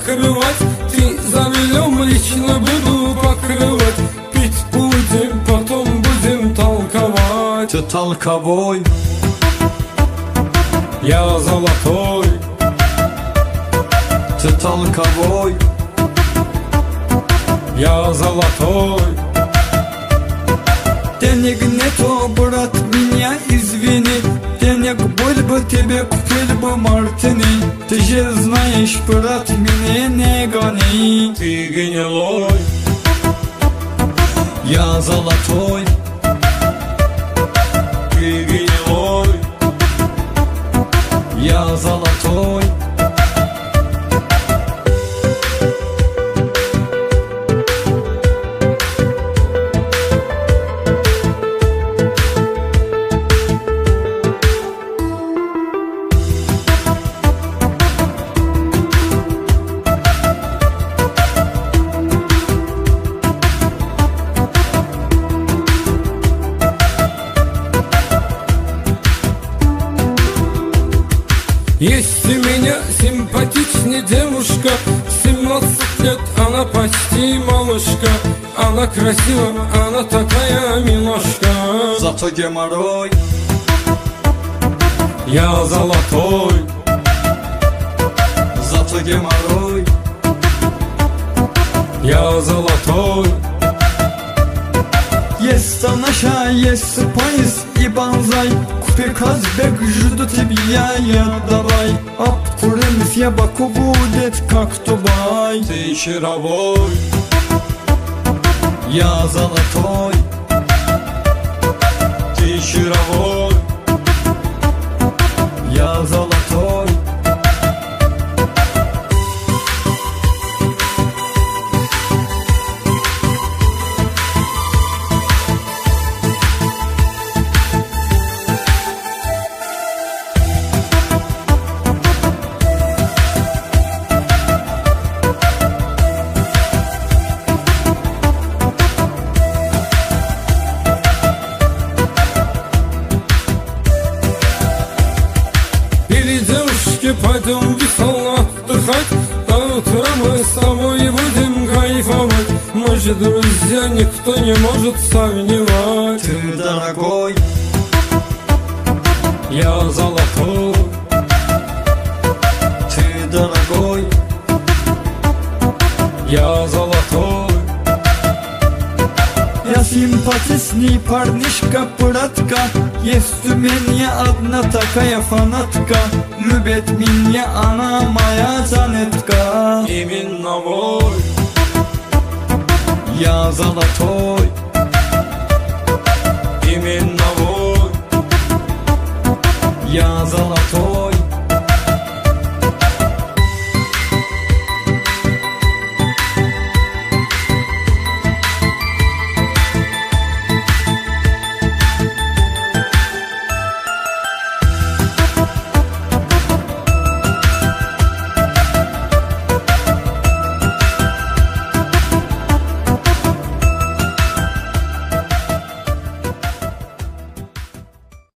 закрывать. Ты за рулем лично буду покрывать. Пить будем, потом будем толковать. Ты толковой, Я золотой, ты толковой, я золотой. денег нету, брат, меня извини. Денег был бы, тебе купил бы мартини. Ты же знаешь, брат, меня не гони. Ты гнилой, Я золотой, ты гнилой, я золотой. Есть у меня симпатичная девушка, 17 лет, она почти малышка. Она красива, она такая милашка. Зато геморрой, Я золотой, зато геморрой. я золотой. Есть наша, есть поезд и банзай. Купи Казбек, жду тебя, я давай. Обкуримся, Баку будет как Дубай. Ты чаровой, Я золотой, ты чаровой, я золотой. Пойдем весело отдыхать. До утра мы с тобой будем кайфовать. Мы же друзья, никто не может сомневать. Ты дорогой, Я золотой, ты дорогой, я золотой. я симпатичный парнишка, братка. Есть у меня одна такая фанатка. Любит меня она, моя занятка. Именно вой, Я золотой, именно вой, я золотой.